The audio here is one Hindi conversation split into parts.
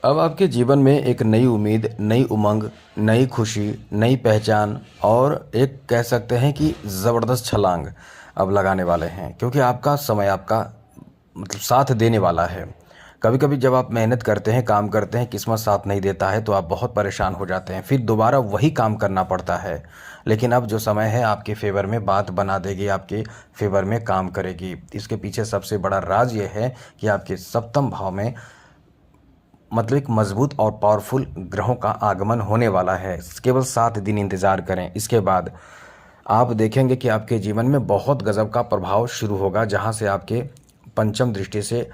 अब आपके जीवन में एक नई उम्मीद, नई उमंग, नई खुशी, नई पहचान और एक कह सकते हैं कि ज़बरदस्त छलांग अब लगाने वाले हैं, क्योंकि आपका समय आपका मतलब साथ देने वाला है। कभी कभी जब आप मेहनत करते हैं, काम करते हैं, किस्मत साथ नहीं देता है तो आप बहुत परेशान हो जाते हैं, फिर दोबारा वही काम करना पड़ता है। लेकिन अब जो समय है आपके फेवर में बात बना देगी, आपके फेवर में काम करेगी। इसके पीछे सबसे बड़ा राज ये है कि आपके सप्तम भाव में मतलब एक मजबूत और पावरफुल ग्रहों का आगमन होने वाला है। केवल 7 दिन इंतज़ार करें, इसके बाद आप देखेंगे कि आपके जीवन में बहुत गजब का प्रभाव शुरू होगा, जहां से आपके पंचम दृष्टि से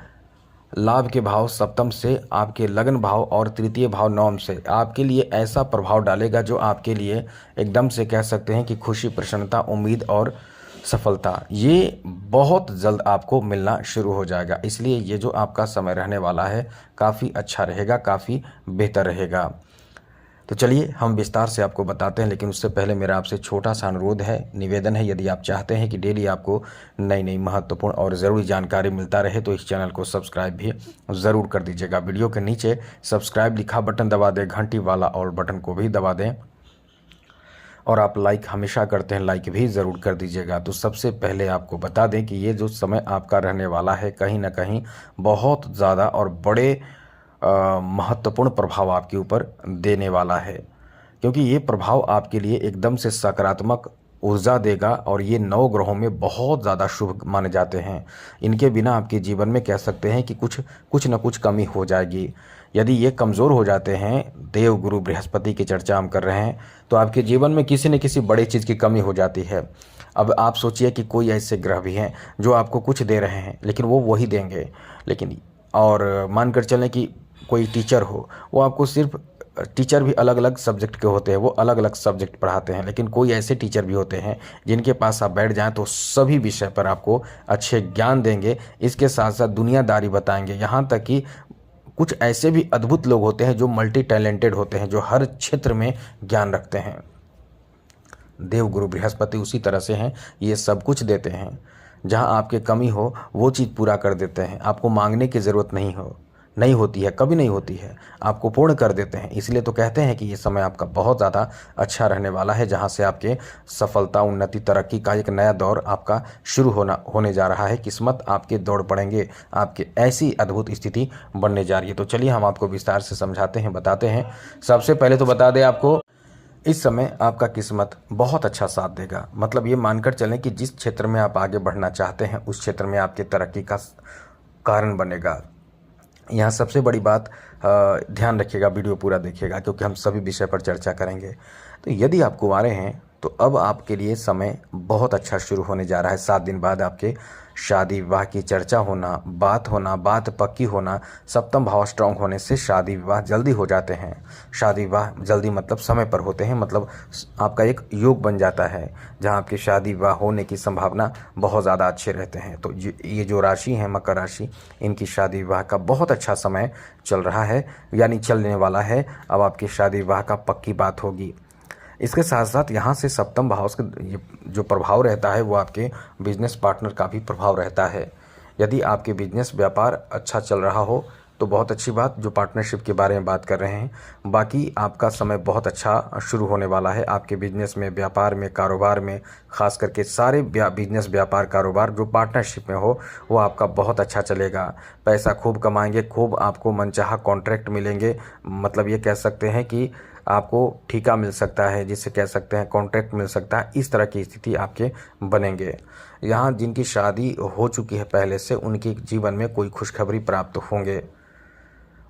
लाभ के भाव सप्तम से, आपके लग्न भाव और तृतीय भाव नवम से आपके लिए ऐसा प्रभाव डालेगा जो आपके लिए एकदम से कह सकते हैं कि खुशी, प्रसन्नता, उम्मीद और सफलता ये बहुत जल्द आपको मिलना शुरू हो जाएगा। इसलिए ये जो आपका समय रहने वाला है काफ़ी अच्छा रहेगा, काफ़ी बेहतर रहेगा। तो चलिए हम विस्तार से आपको बताते हैं, लेकिन उससे पहले मेरा आपसे छोटा सा अनुरोध है, निवेदन है। यदि आप चाहते हैं कि डेली आपको नई नई महत्वपूर्ण और ज़रूरी जानकारी मिलता रहे तो इस चैनल को सब्सक्राइब भी ज़रूर कर दीजिएगा। वीडियो के नीचे सब्सक्राइब लिखा बटन दबा दें, घंटी वाला और बटन को भी दबा दें, और आप लाइक हमेशा करते हैं, लाइक भी ज़रूर कर दीजिएगा। तो सबसे पहले आपको बता दें कि ये जो समय आपका रहने वाला है कहीं ना कहीं बहुत ज़्यादा और बड़े महत्वपूर्ण प्रभाव आपके ऊपर देने वाला है, क्योंकि ये प्रभाव आपके लिए एकदम से सकारात्मक ऊर्जा देगा और ये 9 ग्रहों में बहुत ज़्यादा शुभ माने जाते हैं। इनके बिना आपके जीवन में कह सकते हैं कि कुछ न कुछ कमी हो जाएगी। यदि ये कमज़ोर हो जाते हैं, देव गुरु बृहस्पति की चर्चा हम कर रहे हैं, तो आपके जीवन में किसी न किसी बड़ी चीज़ की कमी हो जाती है। अब आप सोचिए कि कोई ऐसे ग्रह भी हैं जो आपको कुछ दे रहे हैं लेकिन वो वही देंगे, लेकिन और मानकर चलें कि कोई टीचर हो, वो आपको सिर्फ टीचर भी अलग अलग सब्जेक्ट के होते हैं, वो अलग अलग सब्जेक्ट पढ़ाते हैं, लेकिन कोई ऐसे टीचर भी होते हैं जिनके पास आप बैठ जाएं तो सभी विषय पर आपको अच्छे ज्ञान देंगे, इसके साथ साथ दुनियादारी बताएंगे। यहाँ तक कि कुछ ऐसे भी अद्भुत लोग होते हैं जो मल्टी टैलेंटेड होते हैं, जो हर क्षेत्र में ज्ञान रखते हैं। देव गुरु बृहस्पति उसी तरह से हैं, ये सब कुछ देते हैं। जहाँ आपके कमी हो वो चीज़ पूरा कर देते हैं, आपको मांगने की ज़रूरत नहीं होती है, कभी नहीं होती है, आपको पूर्ण कर देते हैं। इसलिए तो कहते हैं कि ये समय आपका बहुत ज़्यादा अच्छा रहने वाला है, जहाँ से आपके सफलता, उन्नति, तरक्की का एक नया दौर आपका शुरू होने जा रहा है। किस्मत आपके दौड़ पड़ेंगे, आपके ऐसी अद्भुत स्थिति बनने जा रही है। तो चलिए हम आपको विस्तार से समझाते हैं, बताते हैं। सबसे पहले तो बता दें आपको, इस समय आपका किस्मत बहुत अच्छा साथ देगा। मतलब ये मानकर चलें कि जिस क्षेत्र में आप आगे बढ़ना चाहते हैं उस क्षेत्र में आपके तरक्की का कारण बनेगा। यहाँ सबसे बड़ी बात, ध्यान रखिएगा, वीडियो पूरा देखिएगा क्योंकि हम सभी विषय पर चर्चा करेंगे। तो यदि आप कुंवारे हैं तो अब आपके लिए समय बहुत अच्छा शुरू होने जा रहा है। 7 दिन बाद आपके शादी विवाह की चर्चा होना, बात पक्की होना। सप्तम भाव स्ट्रांग होने से शादी विवाह जल्दी हो जाते हैं। शादी विवाह जल्दी मतलब समय पर होते हैं, मतलब आपका एक योग बन जाता है जहां आपकी शादी विवाह होने की संभावना बहुत ज़्यादा अच्छे रहते हैं। तो ये जो राशि है मकर राशि, इनकी शादी विवाह का बहुत अच्छा समय चल रहा है, यानी चलने वाला है। अब आपकी शादी विवाह का पक्की बात होगी। इसके साथ साथ यहाँ से सप्तम भाव का जो प्रभाव रहता है वो आपके बिजनेस पार्टनर का भी प्रभाव रहता है। यदि आपके बिजनेस व्यापार अच्छा चल रहा हो तो बहुत अच्छी बात, जो पार्टनरशिप के बारे में बात कर रहे हैं। बाकी आपका समय बहुत अच्छा शुरू होने वाला है आपके बिजनेस में, व्यापार में, कारोबार में। खास करके सारे बिजनेस, व्यापार, कारोबार जो पार्टनरशिप में हो वो आपका बहुत अच्छा चलेगा। पैसा खूब कमाएंगे, खूब आपको मनचाहा कॉन्ट्रैक्ट मिलेंगे। मतलब ये कह सकते हैं कि आपको ठेका मिल सकता है, जिसे कह सकते हैं कॉन्ट्रैक्ट मिल सकता है। इस तरह की स्थिति आपके बनेंगे। यहाँ जिनकी शादी हो चुकी है पहले से, उनके जीवन में कोई खुशखबरी प्राप्त होंगे,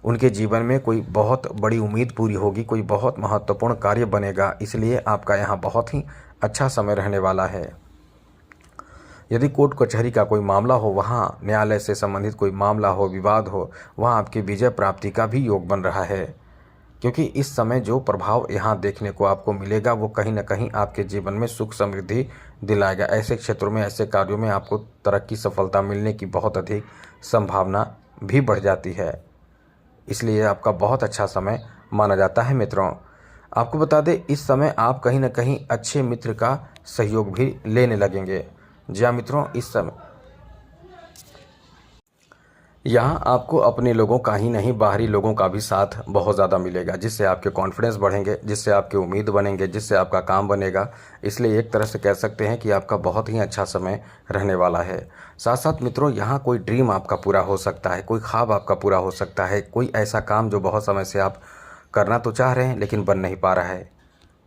उनके जीवन में कोई बहुत बड़ी उम्मीद पूरी होगी, कोई बहुत महत्वपूर्ण कार्य बनेगा। इसलिए आपका यहाँ बहुत ही अच्छा समय रहने वाला है। यदि कोर्ट कचहरी का कोई मामला हो, वहाँ न्यायालय से संबंधित कोई मामला हो, विवाद हो, वहाँ आपकी विजय प्राप्ति का भी योग बन रहा है। क्योंकि इस समय जो प्रभाव यहाँ देखने को आपको मिलेगा वो कहीं ना कहीं आपके जीवन में सुख समृद्धि दिलाएगा। ऐसे क्षेत्रों में, ऐसे कार्यों में आपको तरक्की, सफलता मिलने की बहुत अधिक संभावना भी बढ़ जाती है। इसलिए आपका बहुत अच्छा समय माना जाता है। मित्रों, आपको बता दें, इस समय आप कहीं ना कहीं अच्छे मित्र का सहयोग भी लेने लगेंगे। जी हाँ मित्रों, इस समय यहाँ आपको अपने लोगों का ही नहीं, बाहरी लोगों का भी साथ बहुत ज़्यादा मिलेगा, जिससे आपके कॉन्फिडेंस बढ़ेंगे, जिससे आपके उम्मीद बनेंगे, जिससे आपका काम बनेगा। इसलिए एक तरह से कह सकते हैं कि आपका बहुत ही अच्छा समय रहने वाला है। साथ साथ मित्रों, यहाँ कोई ड्रीम आपका पूरा हो सकता है, कोई ख्वाब आपका पूरा हो सकता है, कोई ऐसा काम जो बहुत समय से आप करना तो चाह रहे हैं लेकिन बन नहीं पा रहा है,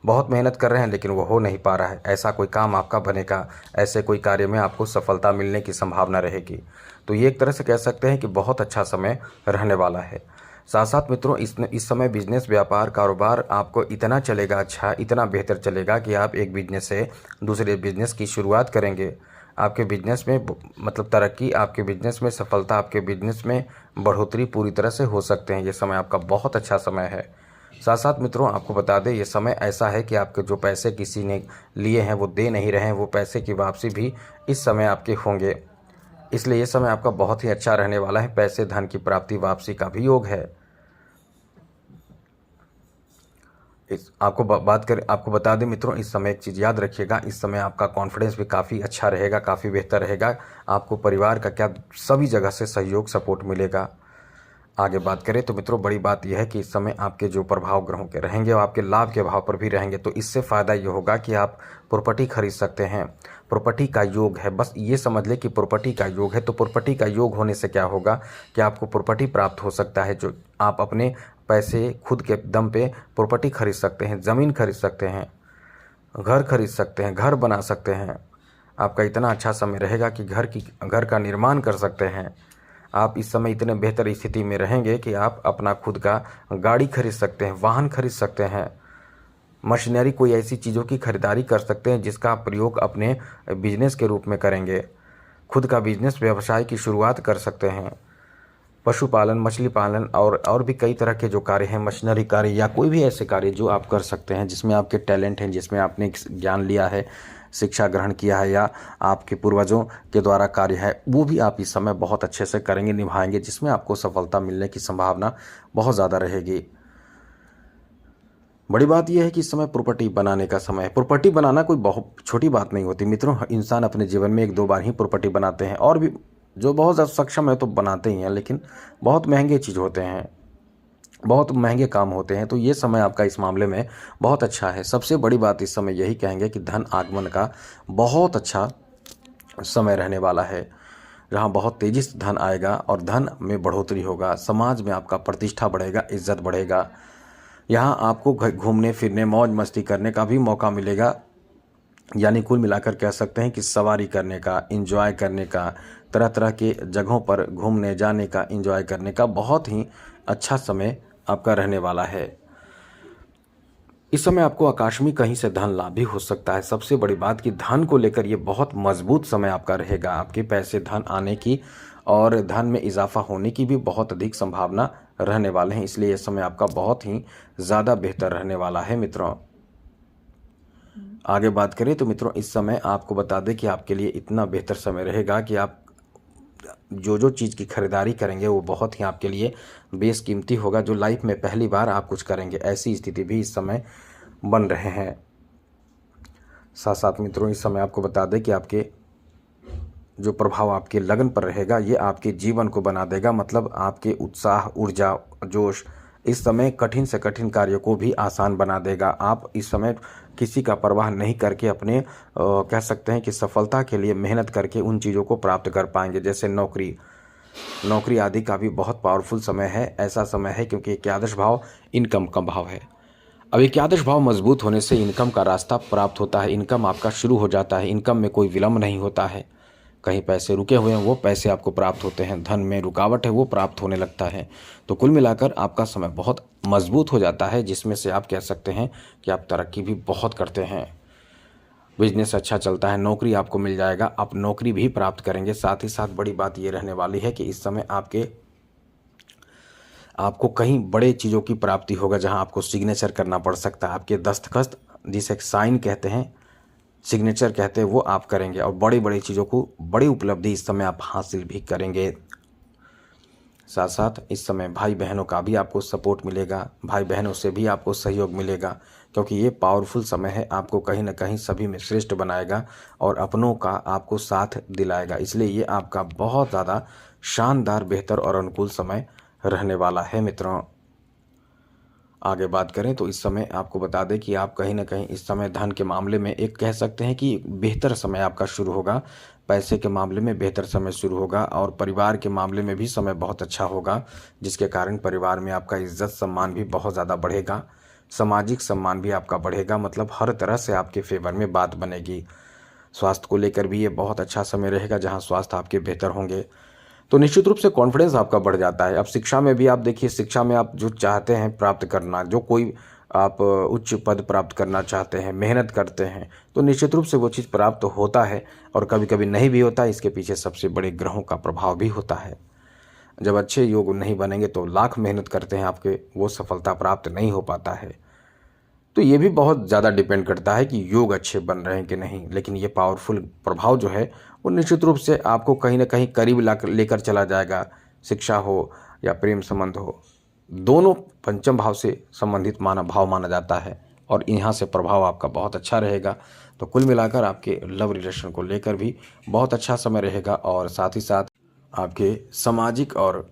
बहुत मेहनत कर रहे हैं लेकिन वो हो नहीं पा रहा है, ऐसा कोई काम आपका बनेगा। ऐसे कोई कार्य में आपको सफलता मिलने की संभावना रहेगी। तो ये एक तरह से कह सकते हैं कि बहुत अच्छा समय रहने वाला है। साथ साथ मित्रों, इस समय बिजनेस, व्यापार, कारोबार आपको इतना चलेगा, अच्छा इतना बेहतर चलेगा कि आप एक बिजनेस से दूसरे बिजनेस की शुरुआत करेंगे। आपके बिजनेस में मतलब तरक्की, आपके बिजनेस में सफलता, आपके बिजनेस में बढ़ोतरी पूरी तरह से हो सकते हैं। ये समय आपका बहुत अच्छा समय है। साथ साथ मित्रों, आपको बता दें, ये समय ऐसा है कि आपके जो पैसे किसी ने लिए हैं वो दे नहीं रहे हैं, वो पैसे की वापसी भी इस समय आपके होंगे। इसलिए ये समय आपका बहुत ही अच्छा रहने वाला है। पैसे, धन की प्राप्ति, वापसी का भी योग है। आपको बता दें मित्रों, इस समय एक चीज़ याद रखिएगा, इस समय आपका कॉन्फिडेंस भी काफ़ी अच्छा रहेगा, काफ़ी बेहतर रहेगा। आपको परिवार का क्या सभी जगह से सहयोग, सपोर्ट मिलेगा। आगे बात करें तो मित्रों, बड़ी बात यह है कि इस समय आपके जो प्रभाव ग्रहों के रहेंगे वो आपके लाभ के भाव पर भी रहेंगे। तो इससे फ़ायदा ये होगा कि आप प्रॉपर्टी खरीद सकते हैं। प्रॉपर्टी का योग है, बस ये समझ लें कि प्रॉपर्टी का योग है। तो प्रॉपर्टी का योग होने से क्या होगा कि आपको प्रॉपर्टी प्राप्त हो सकता है, जो आप अपने पैसे खुद के दम पे प्रॉपर्टी खरीद सकते हैं, ज़मीन खरीद सकते हैं, घर खरीद सकते हैं, घर बना सकते हैं। आपका इतना अच्छा समय रहेगा कि घर का निर्माण कर सकते हैं। आप इस समय इतने बेहतर स्थिति में रहेंगे कि आप अपना खुद का गाड़ी खरीद सकते हैं, वाहन खरीद सकते हैं, मशीनरी, कोई ऐसी चीज़ों की खरीदारी कर सकते हैं जिसका आप प्रयोग अपने बिजनेस के रूप में करेंगे। खुद का बिजनेस, व्यवसाय की शुरुआत कर सकते हैं। पशुपालन, मछली पालन और भी कई तरह के जो कार्य हैं, मशीनरी कार्य या कोई भी ऐसे कार्य जो आप कर सकते हैं जिसमें आपके टैलेंट हैं, जिसमें आपने ज्ञान लिया है, शिक्षा ग्रहण किया है या आपके पूर्वजों के द्वारा कार्य है, वो भी आप इस समय बहुत अच्छे से करेंगे, निभाएंगे, जिसमें आपको सफलता मिलने की संभावना बहुत ज़्यादा रहेगी। बड़ी बात यह है कि इस समय प्रॉपर्टी बनाने का समय है। प्रॉपर्टी बनाना कोई बहुत छोटी बात नहीं होती मित्रों। इंसान अपने जीवन में 1-2 बार ही प्रॉपर्टी बनाते हैं, और भी जो बहुत ज़्यादा सक्षम है तो बनाते ही हैं, लेकिन बहुत महंगे चीज़ होते हैं, बहुत महंगे काम होते हैं। तो ये समय आपका इस मामले में बहुत अच्छा है। सबसे बड़ी बात इस समय यही कहेंगे कि धन आगमन का बहुत अच्छा समय रहने वाला है, जहाँ बहुत तेज़ी से धन आएगा और धन में बढ़ोतरी होगा। समाज में आपका प्रतिष्ठा बढ़ेगा, इज्जत बढ़ेगा। यहाँ आपको घूमने फिरने, मौज मस्ती करने का भी मौका मिलेगा। यानी कुल मिलाकर कह सकते हैं कि सवारी करने का, एंजॉय करने का, तरह तरह के जगहों पर घूमने जाने का, एंजॉय करने का बहुत ही अच्छा समय आपका रहने वाला है। इस समय आपको आकस्मिक कहीं से धन लाभ भी हो सकता है। सबसे बड़ी बात कि धन को लेकर ये बहुत मजबूत समय आपका रहेगा। आपके पैसे, धन आने की और धन में इजाफा होने की भी बहुत अधिक संभावना रहने वाले हैं। इसलिए यह समय आपका बहुत ही ज़्यादा बेहतर रहने वाला है मित्रों। आगे बात करें तो मित्रों, इस समय आपको बता दें कि आपके लिए इतना बेहतर समय रहेगा कि आप जो चीज़ की खरीदारी करेंगे वो बहुत ही आपके लिए बेशकीमती होगा। जो लाइफ में पहली बार आप कुछ करेंगे, ऐसी स्थिति भी इस समय बन रहे हैं। साथ साथ मित्रों, इस समय आपको बता दें कि आपके जो प्रभाव आपके लगन पर रहेगा, ये आपके जीवन को बना देगा। मतलब आपके उत्साह, ऊर्जा, जोश इस समय कठिन से कठिन कार्यों को भी आसान बना देगा। आप इस समय किसी का परवाह नहीं करके अपने कह सकते हैं कि सफलता के लिए मेहनत करके उन चीज़ों को प्राप्त कर पाएंगे। जैसे नौकरी आदि का भी बहुत पावरफुल समय है। ऐसा समय है क्योंकि एकादश भाव इनकम का भाव है। अब एकादश भाव मजबूत होने से इनकम का रास्ता प्राप्त होता है, इनकम आपका शुरू हो जाता है। इनकम में कोई विलम्ब नहीं होता है। कहीं पैसे रुके हुए हैं वो पैसे आपको प्राप्त होते हैं, धन में रुकावट है वो प्राप्त होने लगता है। तो कुल मिलाकर आपका समय बहुत मजबूत हो जाता है, जिसमें से आप कह सकते हैं कि आप तरक्की भी बहुत करते हैं। बिजनेस अच्छा चलता है, नौकरी आपको मिल जाएगा, आप नौकरी भी प्राप्त करेंगे। साथ ही साथ बड़ी बात ये रहने वाली है कि इस समय आपको कहीं बड़े चीज़ों की प्राप्ति होगा, जहां आपको सिग्नेचर करना पड़ सकता है। आपके दस्तखत, जिसे साइन कहते हैं, सिग्नेचर कहते हैं, वो आप करेंगे और बड़ी बड़ी चीज़ों को, बड़ी उपलब्धि इस समय आप हासिल भी करेंगे। साथ साथ इस समय भाई बहनों का भी आपको सपोर्ट मिलेगा, भाई बहनों से भी आपको सहयोग मिलेगा, क्योंकि ये पावरफुल समय है। आपको कहीं ना कहीं सभी में श्रेष्ठ बनाएगा और अपनों का आपको साथ दिलाएगा। इसलिए ये आपका बहुत ज़्यादा शानदार, बेहतर और अनुकूल समय रहने वाला है मित्रों। आगे बात करें तो इस समय आपको बता दें कि आप कहीं ना कहीं इस समय धन के मामले में एक कह सकते हैं कि बेहतर समय आपका शुरू होगा। पैसे के मामले में बेहतर समय शुरू होगा और परिवार के मामले में भी समय बहुत अच्छा होगा, जिसके कारण परिवार में आपका इज्जत सम्मान भी बहुत ज़्यादा बढ़ेगा। सामाजिक सम्मान भी आपका बढ़ेगा, मतलब हर तरह से आपके फेवर में बात बनेगी। स्वास्थ्य को लेकर भी ये बहुत अच्छा समय रहेगा, जहाँ स्वास्थ्य आपके बेहतर होंगे तो निश्चित रूप से कॉन्फिडेंस आपका बढ़ जाता है। अब शिक्षा में भी आप देखिए, शिक्षा में आप जो चाहते हैं प्राप्त करना, जो कोई आप उच्च पद प्राप्त करना चाहते हैं, मेहनत करते हैं, तो निश्चित रूप से वो चीज़ प्राप्त होता है और कभी कभी नहीं भी होता। इसके पीछे सबसे बड़े ग्रहों का प्रभाव भी होता है। जब अच्छे योग नहीं बनेंगे तो लाख मेहनत करते हैं आपके, वो सफलता प्राप्त नहीं हो पाता है। तो ये भी बहुत ज़्यादा डिपेंड करता है कि योग अच्छे बन रहे हैं कि नहीं, लेकिन ये पावरफुल प्रभाव जो है वो निश्चित रूप से आपको कहीं ना कहीं करीब लेकर चला जाएगा। शिक्षा हो या प्रेम संबंध हो, दोनों पंचम भाव से संबंधित भाव माना जाता है और यहाँ से प्रभाव आपका बहुत अच्छा रहेगा। तो कुल मिलाकर आपके लव रिलेशन को लेकर भी बहुत अच्छा समय रहेगा और साथ ही साथ आपके सामाजिक और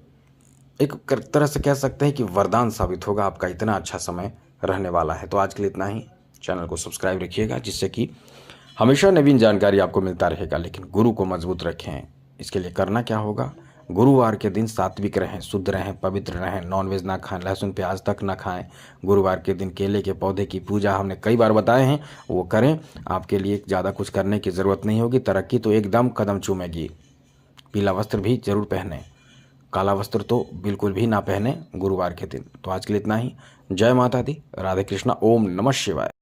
एक तरह से कह सकते हैं कि वरदान साबित होगा। आपका इतना अच्छा समय रहने वाला है। तो आज के लिए इतना ही। चैनल को सब्सक्राइब रखिएगा, जिससे कि हमेशा नवीन जानकारी आपको मिलता रहेगा। लेकिन गुरु को मजबूत रखें। इसके लिए करना क्या होगा, गुरुवार के दिन सात्विक रहें, शुद्ध रहें, पवित्र रहें, नॉनवेज ना खाएं, लहसुन प्याज तक ना खाएं। गुरुवार के दिन केले के पौधे की पूजा हमने कई बार बताए हैं, वो करें। आपके लिए ज़्यादा कुछ करने की ज़रूरत नहीं होगी, तरक्की तो एकदम कदम चूमेगी। पीला वस्त्र भी जरूर पहने, काला वस्त्र तो बिल्कुल भी ना पहने गुरुवार के दिन। तो आज के लिए इतना ही। जय माता दी, राधे कृष्णा, ओम नमः शिवाय।